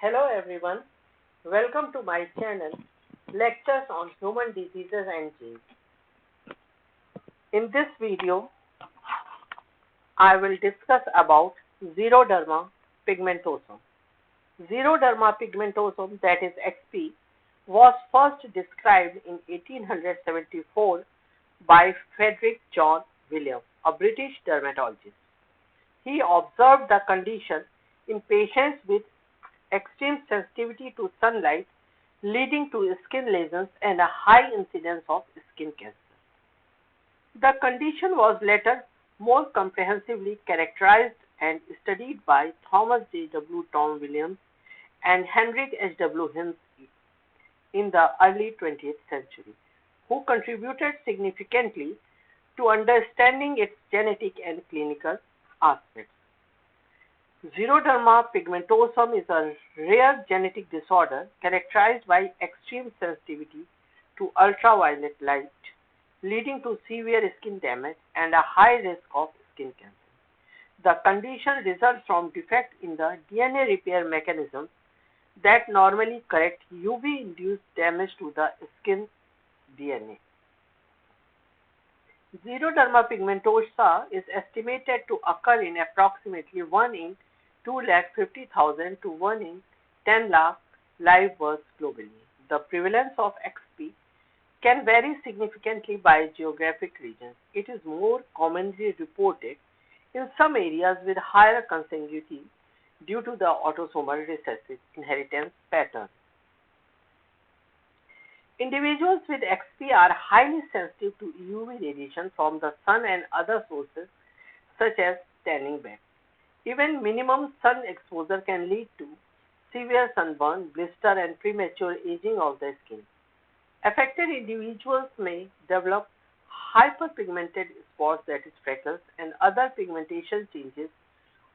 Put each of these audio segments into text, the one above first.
Hello everyone, welcome to my channel Lectures on Human Diseases and Genes. In this video, I will discuss about Xeroderma pigmentosum. Xeroderma pigmentosum, that is XP, was first described in 1874 by Frederick John Williams, a British dermatologist. He observed the condition in patients with extreme sensitivity to sunlight, leading to skin lesions and a high incidence of skin cancer. The condition was later more comprehensively characterized and studied by Thomas J. W. Tom Williams and Henrik H. W. Hinz in the early 20th century, who contributed significantly to understanding its genetic and clinical aspects. Xeroderma pigmentosum is a rare genetic disorder characterized by extreme sensitivity to ultraviolet light, leading to severe skin damage and a high risk of skin cancer. The condition results from defect in the DNA repair mechanisms that normally correct UV-induced damage to the skin DNA. Xeroderma pigmentosa is estimated to occur in approximately 1 in 250,000 to 1 in 10 lakh live births globally. The prevalence of XP can vary significantly by geographic regions. It is more commonly reported in some areas with higher consanguinity due to the autosomal recessive inheritance pattern. Individuals with XP are highly sensitive to UV radiation from the sun and other sources such as tanning beds. Even minimum sun exposure can lead to severe sunburn, blister, and premature aging of the skin. Affected individuals may develop hyperpigmented spots, that is freckles, and other pigmentation changes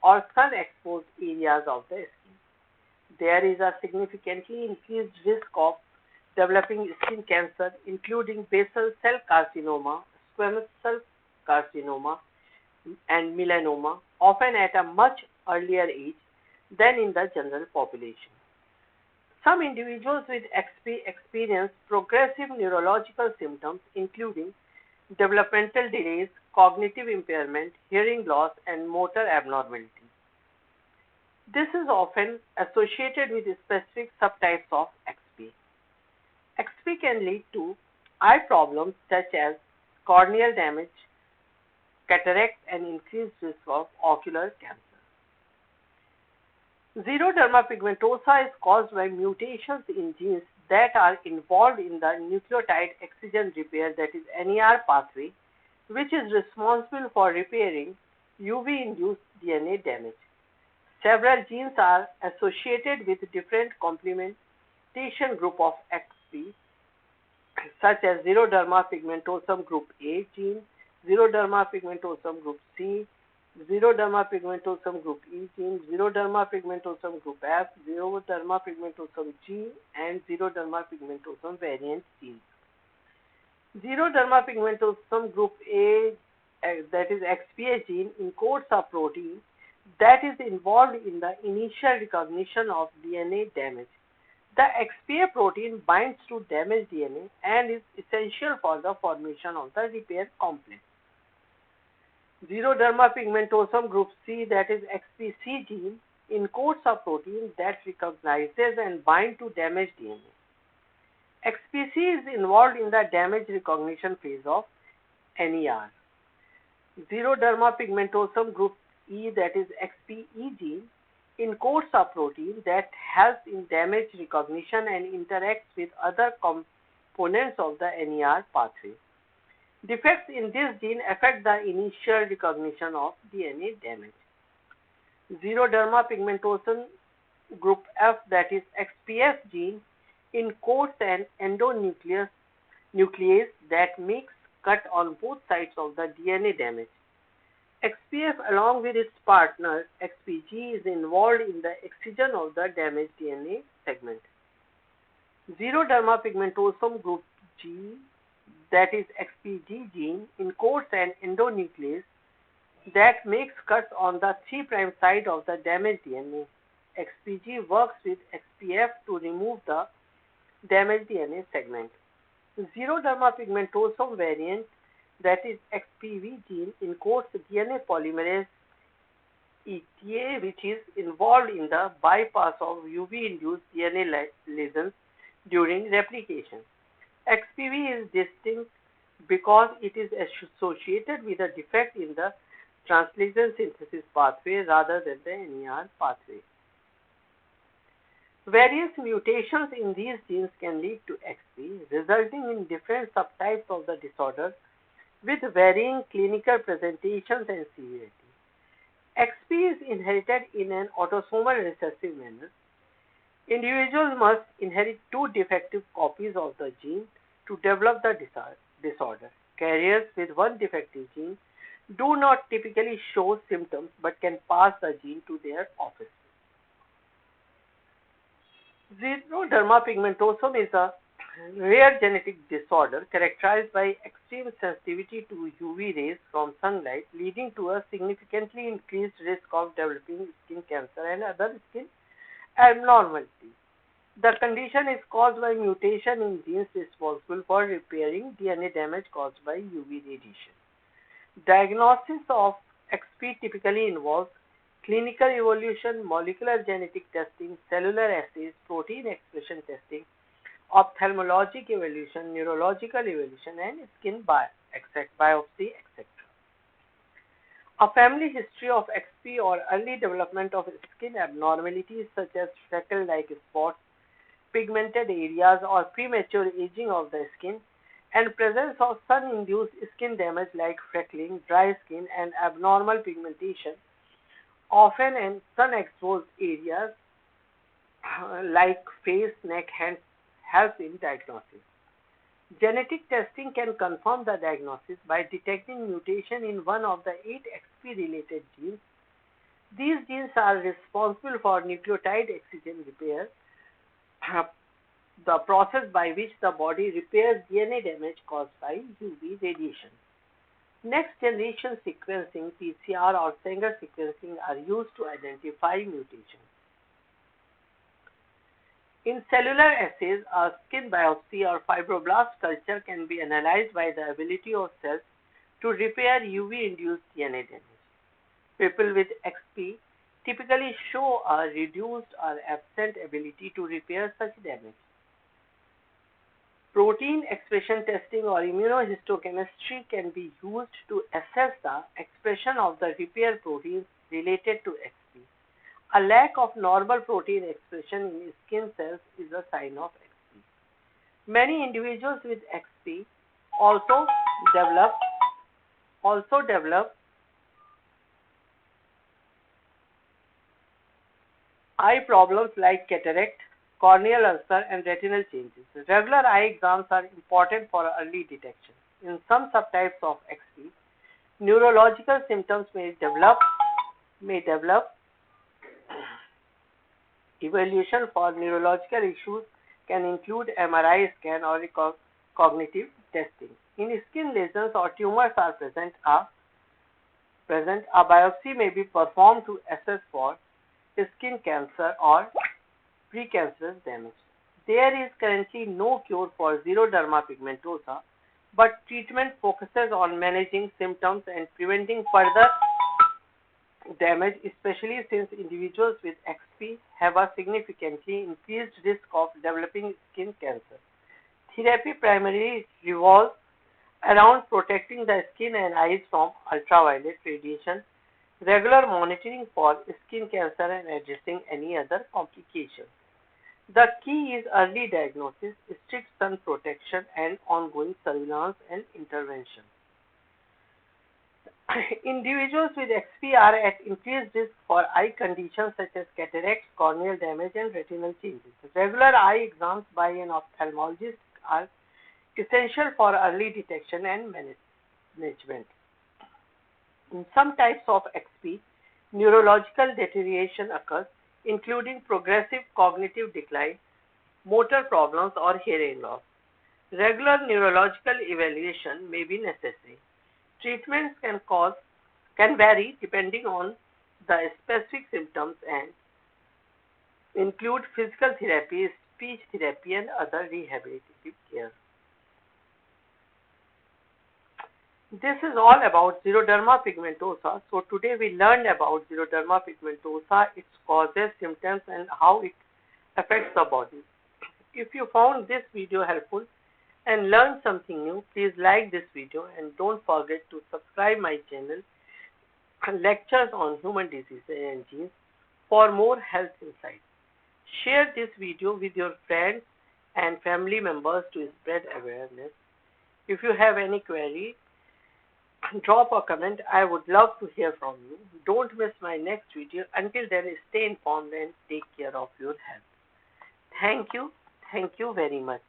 or sun-exposed areas of the skin. There is a significantly increased risk of developing skin cancer, including basal cell carcinoma, squamous cell carcinoma, and melanoma, often at a much earlier age than in the general population. Some individuals with XP experience progressive neurological symptoms, including developmental delays, cognitive impairment, hearing loss, and motor abnormalities. This is often associated with specific subtypes of XP. XP can lead to eye problems such as corneal damage, cataract, and increased risk of ocular cancer. Xeroderma pigmentosa is caused by mutations in genes that are involved in the nucleotide excision repair, that is NER pathway, which is responsible for repairing UV-induced DNA damage. Several genes are associated with different complementation group of XP, such as Xeroderma pigmentosum group A gene, Xeroderma pigmentosum group C, Xeroderma pigmentosum group E gene, Xeroderma pigmentosum group F, Xeroderma pigmentosum G, and Xeroderma pigmentosum variant genes. Xeroderma pigmentosum group A, that is XPA gene, encodes a protein that is involved in the initial recognition of DNA damage. The XPA protein binds to damaged DNA and is essential for the formation of the repair complex. Xeroderma pigmentosum group C, that is XPC gene, encodes a protein that recognizes and binds to damaged DNA. XPC is involved in the damage recognition phase of NER. Xeroderma pigmentosum group E, that is XPE gene, encodes a protein that helps in damage recognition and interacts with other components of the NER pathway. Defects in this gene affect the initial recognition of DNA damage. Xeroderma pigmentosum group F, that is XPF gene, encodes an endonuclease that makes cut on both sides of the DNA damage. XPF, along with its partner XPG, is involved in the excision of the damaged DNA segment. Xeroderma pigmentosum group G, that is XPG gene, encodes an endonuclease that makes cuts on the 3' side of the damaged DNA. XPG works with XPF to remove the damaged DNA segment. Xeroderma pigmentosum variant, that is XPV gene, encodes DNA polymerase ETA, which is involved in the bypass of UV-induced DNA lesions during replication. XPV is distinct because it is associated with a defect in the translation synthesis pathway rather than the NER pathway. Various mutations in these genes can lead to XP, resulting in different subtypes of the disorder with varying clinical presentations and severity. XP is inherited in an autosomal recessive manner. Individuals must inherit two defective copies of the gene to develop the disorder. Carriers with one defective gene do not typically show symptoms but can pass the gene to their offspring. Xeroderma pigmentosum is a rare genetic disorder characterized by extreme sensitivity to UV rays from sunlight, leading to a significantly increased risk of developing skin cancer and other skin abnormalities. The condition is caused by mutation in genes responsible for repairing DNA damage caused by UV radiation. Diagnosis of XP typically involves clinical evaluation, molecular genetic testing, cellular assays, protein expression testing, ophthalmologic evaluation, neurological evaluation, and skin biopsy, etc. A family history of XP or early development of skin abnormalities such as freckle-like spots, pigmented areas, or premature aging of the skin, and presence of sun-induced skin damage like freckling, dry skin, and abnormal pigmentation, often in sun-exposed areas like face, neck, hands, helps in diagnosis. Genetic testing can confirm the diagnosis by detecting mutation in one of the 8 XP-related genes. These genes are responsible for nucleotide excision repair, the process by which the body repairs DNA damage caused by UV radiation. Next generation sequencing, PCR or Sanger sequencing, are used to identify mutations. In cellular assays, a skin biopsy or fibroblast culture can be analyzed by the ability of cells to repair UV-induced DNA damage. People with XP typically show a reduced or absent ability to repair such damage. Protein expression testing or immunohistochemistry can be used to assess the expression of the repair proteins related to XP. A lack of normal protein expression in skin cells is a sign of XP. Many individuals with XP also develop eye problems like cataract, corneal ulcer, and retinal changes. Regular eye exams are important for early detection. In some subtypes of XP, neurological symptoms may develop. Evaluation for neurological issues can include MRI scan or cognitive testing. In skin lesions or tumors are present, a biopsy may be performed to assess for skin cancer or precancerous damage. There is currently no cure for Xeroderma pigmentosa, but treatment focuses on managing symptoms and preventing further damage, especially since individuals with XP have a significantly increased risk of developing skin cancer. Therapy primarily revolves around protecting the skin and eyes from ultraviolet radiation, regular monitoring for skin cancer, and addressing any other complications. The key is early diagnosis, strict sun protection, and ongoing surveillance and intervention. Individuals with XP are at increased risk for eye conditions such as cataracts, corneal damage, and retinal changes. Regular eye exams by an ophthalmologist are essential for early detection and management. In some types of XP, neurological deterioration occurs, including progressive cognitive decline, motor problems, or hearing loss. Regular neurological evaluation may be necessary. Treatments can vary depending on the specific symptoms and include physical therapy, speech therapy, and other rehabilitative care. This is all about Xeroderma pigmentosa. So today we learned about Xeroderma pigmentosa, its causes, symptoms, and how it affects the body. If you found this video helpful and learned something new, please like this video and don't forget to subscribe my channel, Lectures on Human Diseases and Genes, for more health insights. Share this video with your friends and family members to spread awareness. If you have any query, drop a comment. I would love to hear from you. Don't miss my next video. Until then, stay informed and take care of your health. Thank you. Thank you very much.